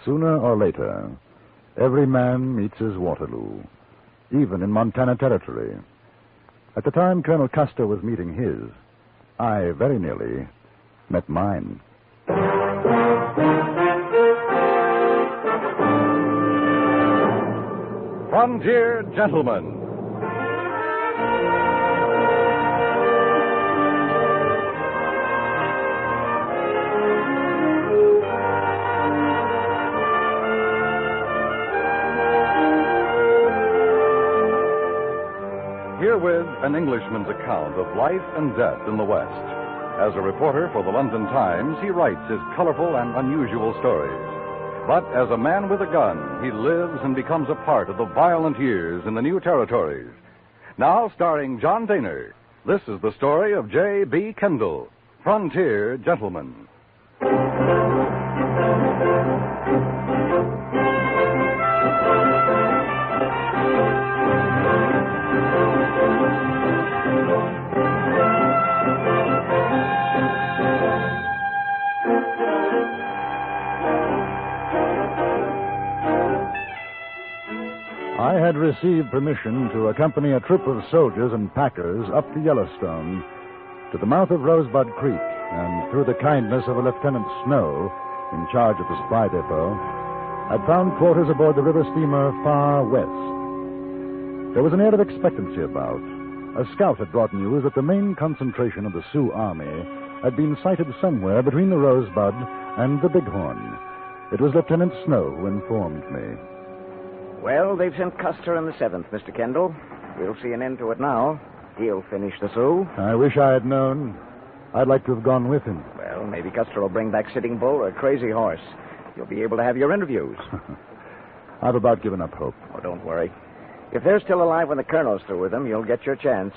Sooner or later, every man meets his Waterloo, even in Montana Territory. At the time Colonel Custer was meeting his, I very nearly met mine. Frontier Gentlemen. Herewith, an Englishman's account of life and death in the West. As a reporter for the London Times, he writes his colorful and unusual stories. But as a man with a gun, he lives and becomes a part of the violent years in the new territories. Now, starring John Dehner, this is the story of J.B. Kendall, Frontier Gentleman. I had received permission to accompany a troop of soldiers and packers up the Yellowstone to the mouth of Rosebud Creek, and through the kindness of a Lieutenant Snow in charge of the supply depot, I'd found quarters aboard the river steamer Far West. There was an air of expectancy about. A scout had brought news that the main concentration of the Sioux Army had been sighted somewhere between the Rosebud and the Bighorn. It was Lieutenant Snow who informed me. Well, they've sent Custer in the 7th, Mr. Kendall. We'll see an end to it now. He'll finish the Sioux. I wish I had known. I'd like to have gone with him. Well, maybe Custer will bring back Sitting Bull or a Crazy Horse. You'll be able to have your interviews. I've about given up hope. Oh, don't worry. If they're still alive when the colonel's through with them, you'll get your chance.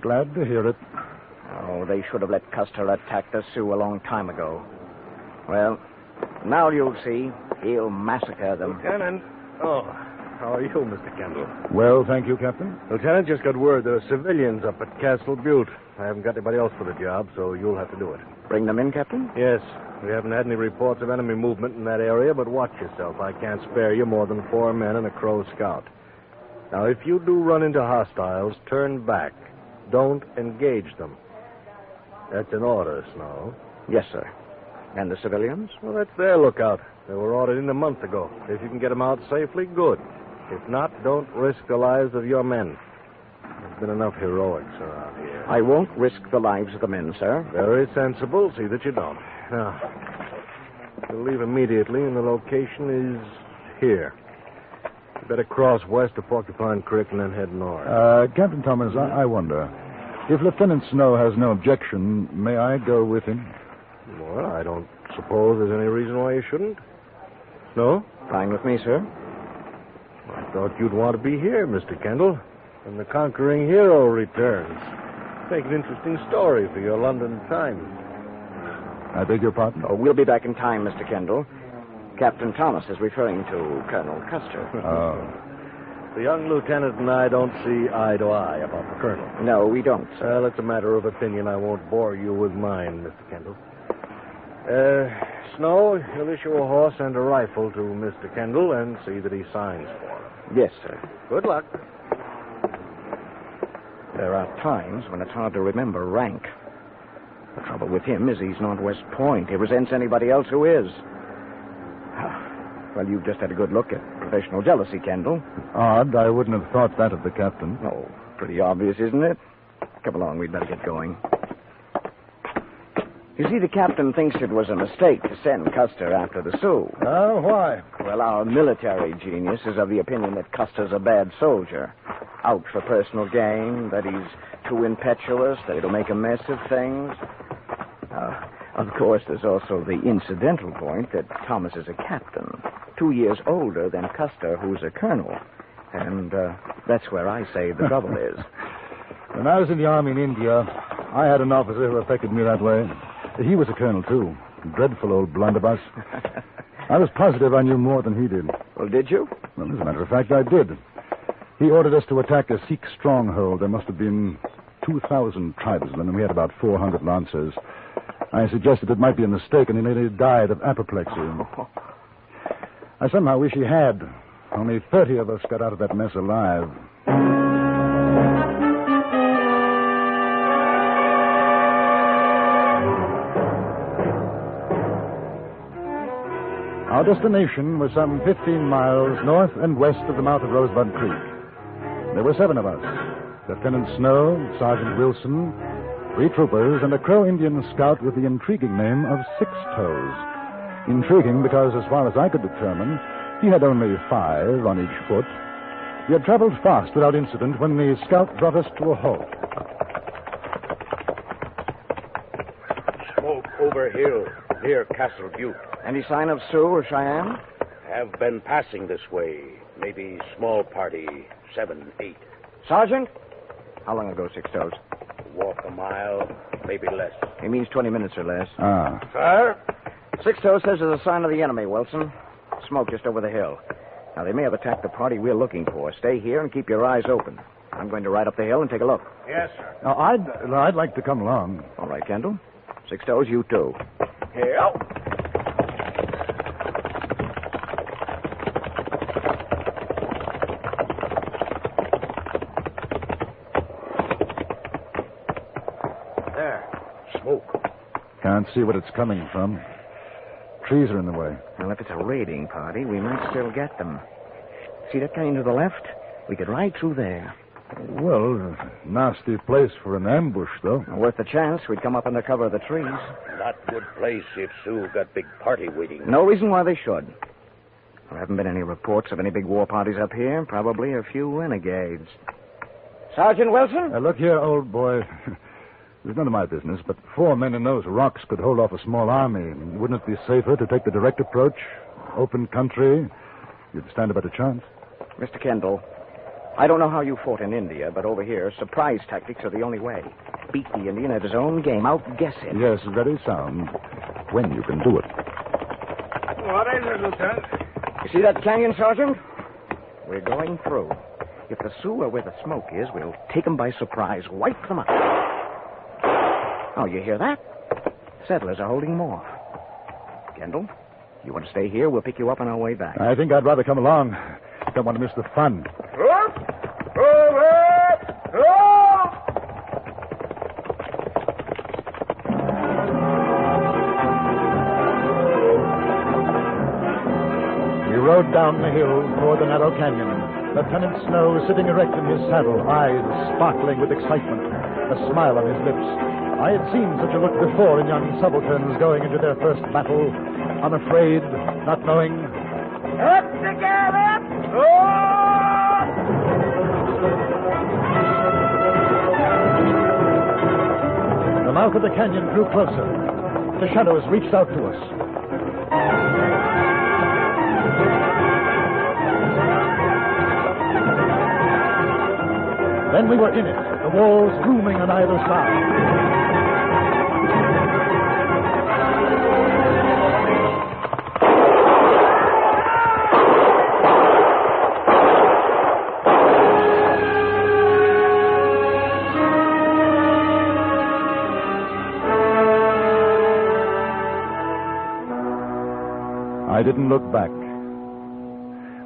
Glad to hear it. Oh, they should have let Custer attack the Sioux a long time ago. Well, now you'll see. He'll massacre them. Lieutenant. Oh, how are you, Mr. Kendall? Well, thank you, Captain. Lieutenant, just got word there are civilians up at Castle Butte. I haven't got anybody else for the job, so you'll have to do it. Bring them in, Captain? Yes. We haven't had any reports of enemy movement in that area, but watch yourself. I can't spare you more than 4 men and a Crow scout. Now, if you do run into hostiles, turn back. Don't engage them. That's an order, Snow. Yes, sir. And the civilians? Well, that's their lookout. They were ordered in a month ago. If you can get them out safely, good. If not, don't risk the lives of your men. There's been enough heroics around here. I won't risk the lives of the men, sir. Very sensible. See that you don't. Now, you'll leave immediately, and the location is here. You better cross west of Porcupine Creek and then head north. Captain Thomas, I wonder. If Lieutenant Snow has no objection, may I go with him? Well, I don't suppose there's any reason why you shouldn't. No? Fine with me, sir. I thought you'd want to be here, Mr. Kendall, when the conquering hero returns. Make an interesting story for your London Times. I beg your pardon? Oh, we'll be back in time, Mr. Kendall. Captain Thomas is referring to Colonel Custer. Oh. The young lieutenant and I don't see eye to eye about the colonel. No, we don't, sir. Well, it's a matter of opinion. I won't bore you with mine, Mr. Kendall. Snow, you'll issue a horse and a rifle to Mr. Kendall and see that he signs for them. Yes, sir. Good luck. There are times when it's hard to remember rank. The trouble with him is he's not West Point. He resents anybody else who is. Well, you've just had a good look at professional jealousy, Kendall. Odd. I wouldn't have thought that of the captain. Oh, pretty obvious, isn't it? Come along, we'd better get going. You see, the captain thinks it was a mistake to send Custer after the Sioux. Oh, why? Well, our military genius is of the opinion that Custer's a bad soldier. Out for personal gain, that he's too impetuous, that it'll make a mess of things. Of course, there's also the incidental point that Thomas is a captain, 2 years older than Custer, who's a colonel. And that's where I say the trouble is. When I was in the Army in India, I had an officer who affected me that way. He was a colonel, too. Dreadful old blunderbuss. I was positive I knew more than he did. Well, did you? Well, as a matter of fact, I did. He ordered us to attack a Sikh stronghold. There must have been 2,000 tribesmen, and we had about 400 lancers. I suggested it might be a mistake, and he nearly died of apoplexy. I somehow wish he had. Only 30 of us got out of that mess alive. Our destination was some 15 miles north and west of the mouth of Rosebud Creek. There were 7 of us. Lieutenant Snow, Sergeant Wilson, 3 troopers, and a Crow Indian scout with the intriguing name of Six Toes. Intriguing because, as far as I could determine, he had only 5 on each foot. He had traveled fast without incident when the scout brought us to a halt. Smoke over hill, near Castle Butte. Any sign of Sioux or Cheyenne? Have been passing this way. Maybe small party, 7, 8. Sergeant? How long ago, Six Toes? Walk a mile, maybe less. He means 20 minutes or less. Ah. Sir? Six Toes says there's a sign of the enemy, Wilson. Smoke just over the hill. Now, they may have attacked the party we're looking for. Stay here and keep your eyes open. I'm going to ride up the hill and take a look. Yes, sir. Now, I'd like to come along. All right, Kendall. Six Toes, you too. Here. Smoke. Can't see what it's coming from. Trees are in the way. Well, if it's a raiding party, we might still get them. See that canyon to the left? We could ride through there. Well, nasty place for an ambush, though. Worth the chance. We'd come up under cover of the trees. Not good place if Sioux got big party waiting. No reason why they should. There haven't been any reports of any big war parties up here. Probably a few renegades. Sergeant Wilson? Look here, old boy. It's none of my business, but 4 men in those rocks could hold off a small army. Wouldn't it be safer to take the direct approach? Open country. You'd stand a better chance. Mr. Kendall, I don't know how you fought in India, but over here, surprise tactics are the only way. Beat the Indian at his own game. Outguess him. Yes, very sound. When you can do it. What is it, Lieutenant? You see that canyon, Sergeant? We're going through. If the Sioux are where the smoke is, we'll take them by surprise. Wipe them out. Oh, you hear that? Settlers are holding them off. Kendall, you want to stay here? We'll pick you up on our way back. I think I'd rather come along. Don't want to miss the fun. We rode down the hill toward the narrow canyon. Lieutenant Snow sitting erect in his saddle, eyes sparkling with excitement, a smile on his lips. I had seen such a look before in young subalterns going into their first battle, unafraid, not knowing. Up together! The mouth of the canyon grew closer. The shadows reached out to us. Then we were in it, the walls looming on either side. I didn't look back.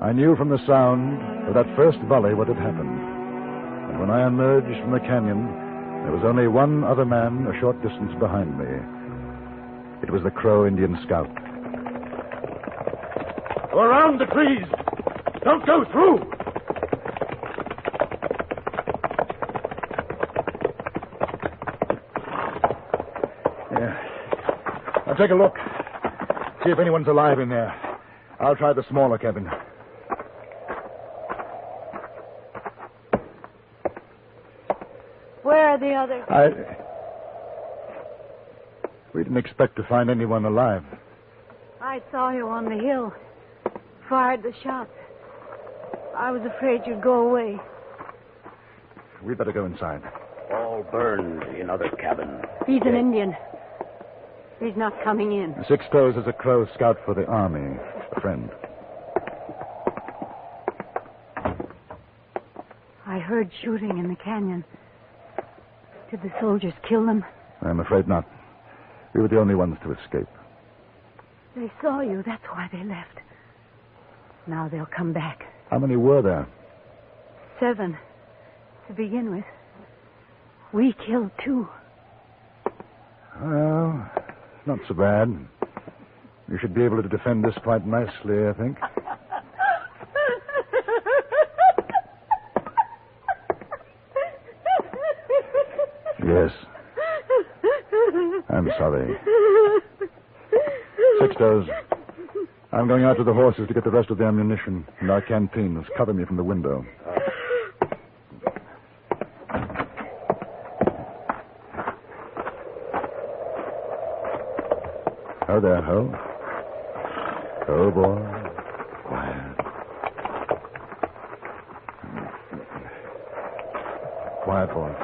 I knew from the sound of that first volley what had happened. And when I emerged from the canyon, there was only one other man a short distance behind me. It was the Crow Indian scout. Go around the trees. Don't go through. Yeah. Now take a look. See if anyone's alive in there. I'll try the smaller cabin. Where are the others? We didn't expect to find anyone alive. I saw you on the hill. Fired the shots. I was afraid you'd go away. We'd better go inside. All burned in other cabin. He's an Indian. He's not coming in. Six Toes is a Crow scout for the army. A friend. I heard shooting in the canyon. Did the soldiers kill them? I'm afraid not. We were the only ones to escape. They saw you. That's why they left. Now they'll come back. How many were there? 7 to begin with. We killed 2. Well, not so bad. You should be able to defend this quite nicely, I think. Yes. I'm sorry. Sixtos, I'm going out to the horses to get the rest of the ammunition and our canteens. Cover me from the window. Oh, there, Ho. Oh, boy. Quiet. Quiet, boy.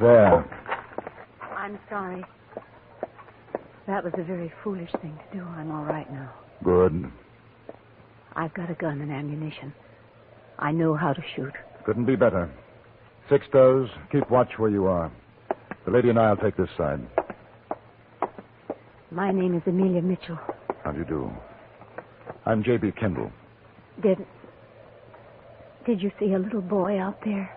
There. I'm sorry. That was a very foolish thing to do. I'm all right now. Good. I've got a gun and ammunition. I know how to shoot. Couldn't be better. Sixtos, keep watch where you are. The lady and I'll take this side. My name is Amelia Mitchell. How do you do? I'm J.B. Kendall. Did you see a little boy out there?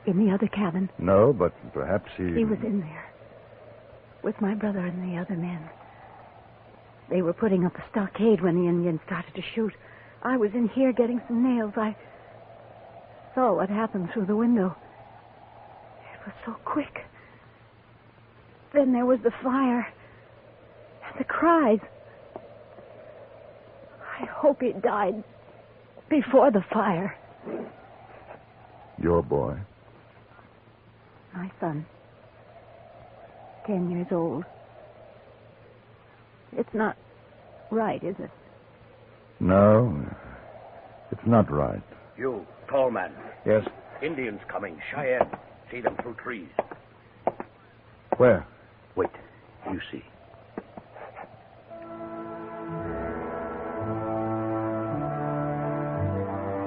In the other cabin? No, but perhaps he... He was in there. With my brother and the other men. They were putting up a stockade when the Indians started to shoot. I was in here getting some nails. I saw what happened through the window. It was so quick. Then there was the fire. And the cries. I hope he died before the fire. Your boy? My son. 10 years old. It's not right, is it? No, it's not right. You, tall man. Yes? Indians coming. Cheyenne. See them through trees. Where? Wait. You see.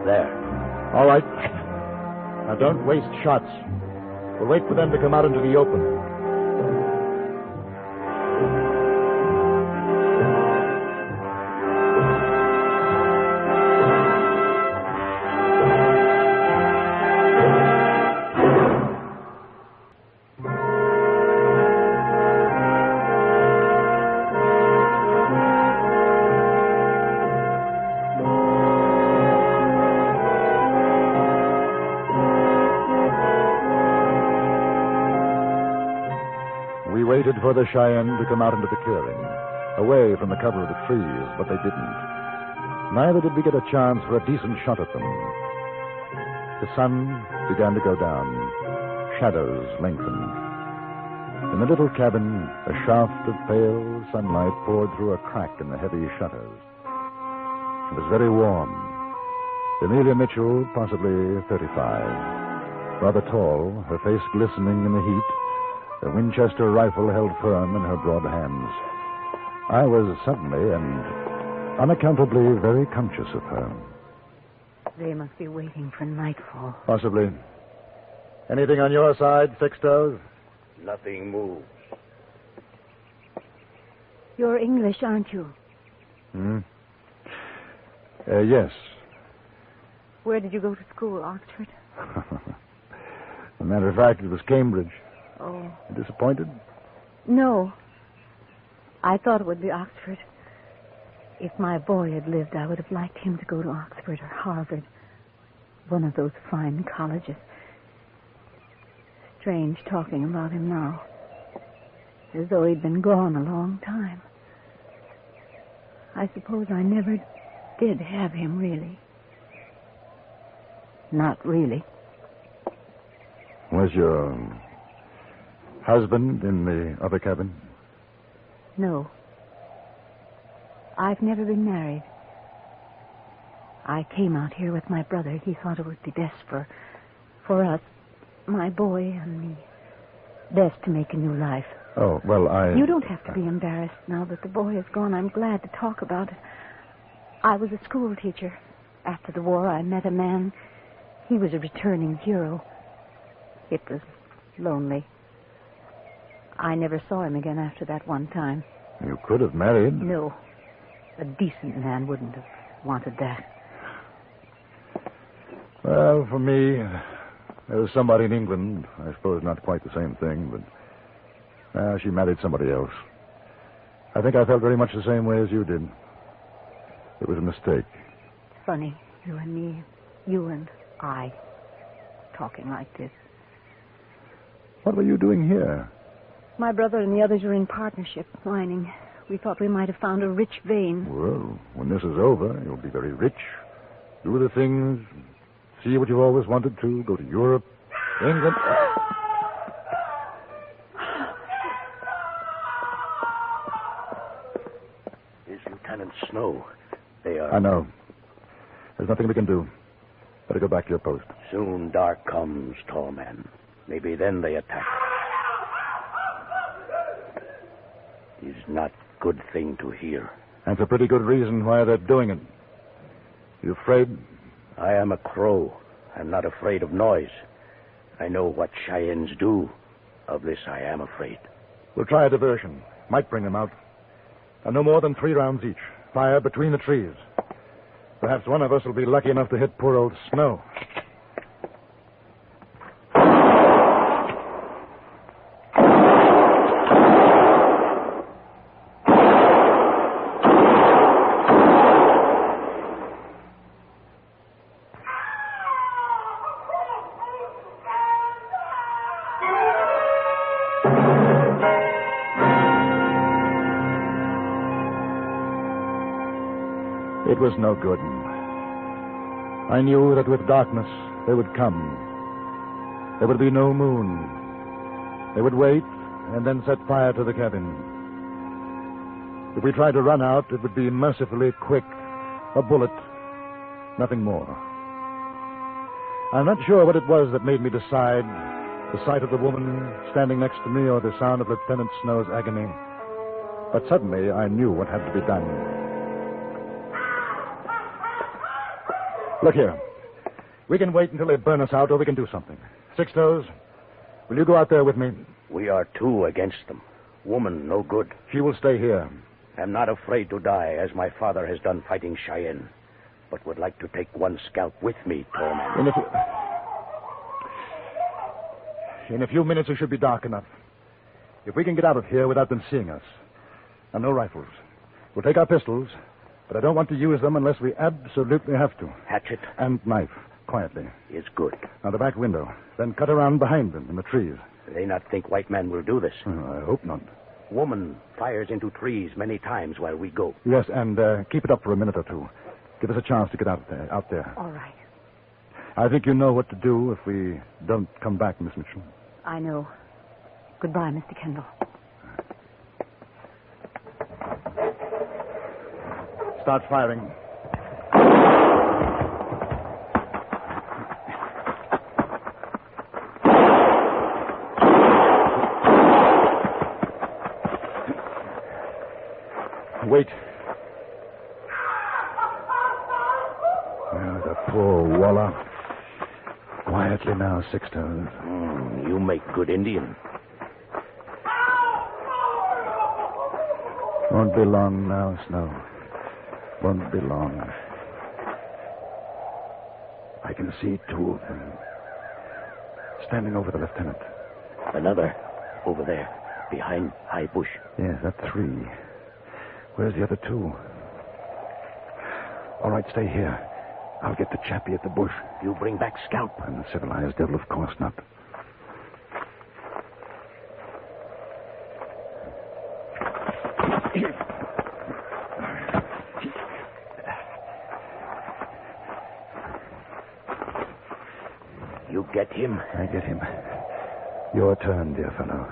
There. All right. Now, don't waste shots. We'll wait for them to come out into the open. Waited for the Cheyenne to come out into the clearing, away from the cover of the trees, but they didn't. Neither did we get a chance for a decent shot at them. The sun began to go down. Shadows lengthened. In the little cabin, a shaft of pale sunlight poured through a crack in the heavy shutters. It was very warm. Amelia Mitchell, possibly 35. Rather tall, her face glistening in the heat, the Winchester rifle held firm in her broad hands. I was suddenly and unaccountably very conscious of her. They must be waiting for nightfall. Possibly. Anything on your side, Sixtos? Nothing moves. You're English, aren't you? Yes. Where did you go to school, Oxford? As a matter of fact, it was Cambridge. Oh. Disappointed? No. I thought it would be Oxford. If my boy had lived, I would have liked him to go to Oxford or Harvard. One of those fine colleges. Strange talking about him now. As though he'd been gone a long time. I suppose I never did have him, really. Not really. Was your husband in the other cabin? No. I've never been married. I came out here with my brother. He thought it would be best for us, my boy and me. Best to make a new life. Oh, well, You don't have to be embarrassed now that the boy is gone. I'm glad to talk about it. I was a school teacher. After the war, I met a man. He was a returning hero. It was lonely. I never saw him again after that one time. You could have married. No. A decent man wouldn't have wanted that. Well, for me, there was somebody in England. I suppose not quite the same thing, but she married somebody else. I think I felt very much the same way as you did. It was a mistake. It's funny, you and me, you and I, talking like this. What were you doing here? My brother and the others were in partnership, mining. We thought we might have found a rich vein. Well, when this is over, you'll be very rich. Do the things, see what you've always wanted to, go to Europe, England. Is Lieutenant Snow. They are... I know. There's nothing we can do. Better go back to your post. Soon dark comes, tall man. Maybe then they attack. Is not good thing to hear. That's a pretty good reason why they're doing it. You afraid? I am a crow. I'm not afraid of noise. I know what Cheyennes do. Of this I am afraid. We'll try a diversion. Might bring them out. And no more than 3 rounds each. Fire between the trees. Perhaps one of us will be lucky enough to hit poor old Snow. It was no good. I knew that with darkness they would come. There would be no moon. They would wait and then set fire to the cabin. If we tried to run out, it would be mercifully quick. A bullet. Nothing more. I'm not sure what it was that made me decide. The sight of the woman standing next to me or the sound of Lieutenant Snow's agony. But suddenly I knew what had to be done. Look here. We can wait until they burn us out, or we can do something. Six-Toes, will you go out there with me? We are 2 against them. Woman, no good. She will stay here. I'm not afraid to die, as my father has done fighting Cheyenne, but would like to take one scalp with me, tall man. In a few minutes, it should be dark enough. If we can get out of here without them seeing us. And no rifles. We'll take our pistols, but I don't want to use them unless we absolutely have to. Hatchet? And knife, quietly. Is good. Now, the back window. Then cut around behind them in the trees. They not think white man will do this. I hope not. Woman fires into trees many times while we go. Yes, and keep it up for a minute or two. Give us a chance to get out there. All right. I think you know what to do if we don't come back, Miss Mitchell. I know. Goodbye, Mr. Kendall. Start firing. Wait. Oh, the poor wallah. Quietly now, Six-Toes. You make good Indian. Won't be long now, Snow. Won't be long. I can see 2 of them. Standing over the lieutenant. Another over there, behind high bush. Yes, that's 3. Where's the other 2? All right, stay here. I'll get the chappie at the bush. You bring back scalp. I'm a civilized devil, of course not. You get him? I get him. Your turn, dear fellow.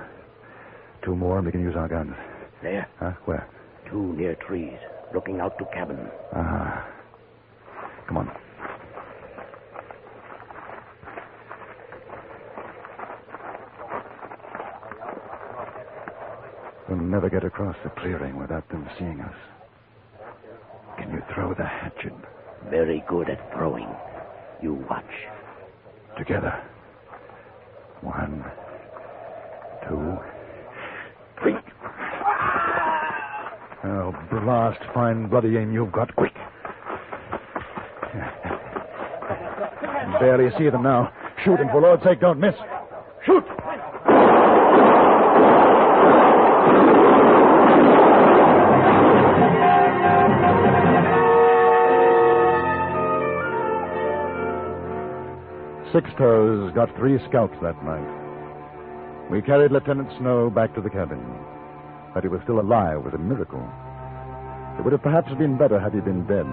2 more and we can use our guns. There. Huh? Where? 2 near trees, looking out to cabin. Ah. Come on. We'll never get across the clearing without them seeing us. Can you throw the hatchet? Very good at throwing. You watch. together. 1, 2, 3. Oh, blast. Fine bloody aim you've got. Quick. Barely see them now. Shoot, and for Lord's sake, don't miss. Shoot! Six Toes got 3 scalps that night. We carried Lieutenant Snow back to the cabin. That he was still alive was a miracle. It would have perhaps been better had he been dead.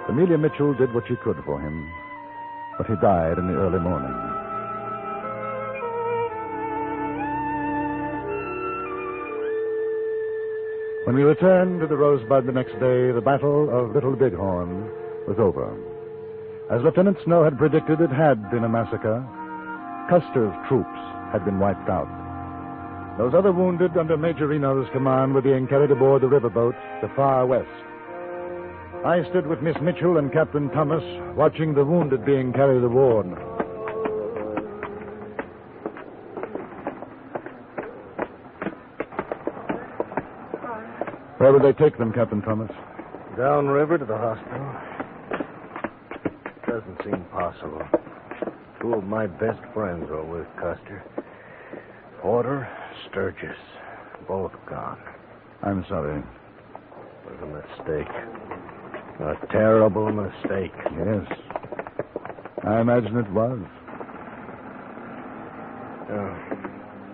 Amelia Mitchell did what she could for him, but he died in the early morning. When we returned to the Rosebud the next day, the Battle of Little Bighorn was over. As Lieutenant Snow had predicted, it had been a massacre. Custer's troops had been wiped out. Those other wounded under Major Reno's command were being carried aboard the riverboat, the Far West. I stood with Miss Mitchell and Captain Thomas, watching the wounded being carried aboard. Where would they take them, Captain Thomas? Downriver to the hospital. Doesn't seem possible. 2 of my best friends are with Custer. Porter, Sturgis, both gone. I'm sorry. It was a mistake. A terrible mistake. Yes. I imagine it was.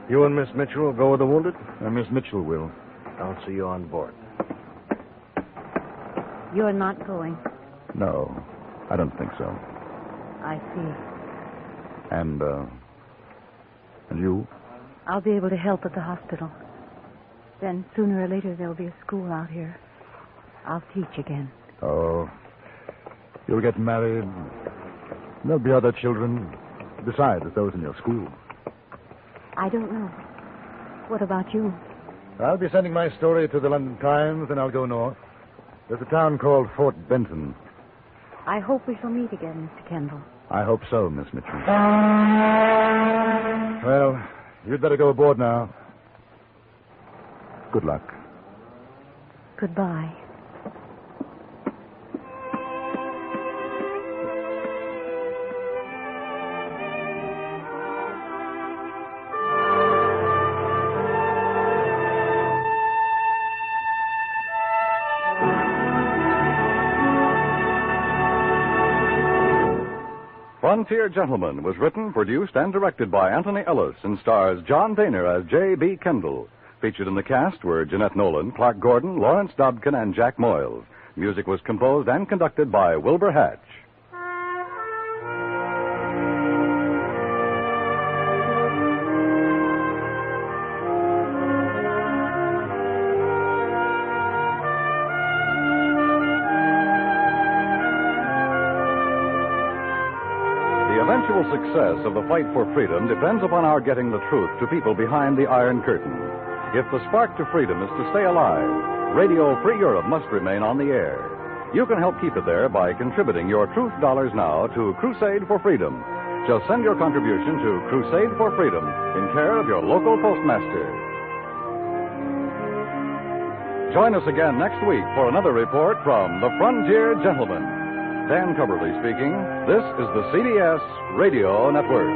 You and Miss Mitchell will go with the wounded? Miss Mitchell will. I'll see you on board. You're not going. No, I don't think so. I see. And you? I'll be able to help at the hospital. Then, sooner or later, there'll be a school out here. I'll teach again. Oh, you'll get married. There'll be other children, besides those in your school. I don't know. What about you? I'll be sending my story to the London Times, and I'll go north. There's a town called Fort Benton. I hope we shall meet again, Mr. Kendall. I hope so, Miss Mitchell. Well, you'd better go aboard now. Good luck. Goodbye. Frontier Gentleman was written, produced, and directed by Anthony Ellis and stars John Dehner as J.B. Kendall. Featured in the cast were Jeanette Nolan, Clark Gordon, Lawrence Dobkin, and Jack Moyles. Music was composed and conducted by Wilbur Hatch. The eventual success of the fight for freedom depends upon our getting the truth to people behind the Iron Curtain. If the spark to freedom is to stay alive, Radio Free Europe must remain on the air. You can help keep it there by contributing your truth dollars now to Crusade for Freedom. Just send your contribution to Crusade for Freedom in care of your local postmaster. Join us again next week for another report from the Frontier Gentleman. Dan Coverly speaking. This is the CBS Radio Network.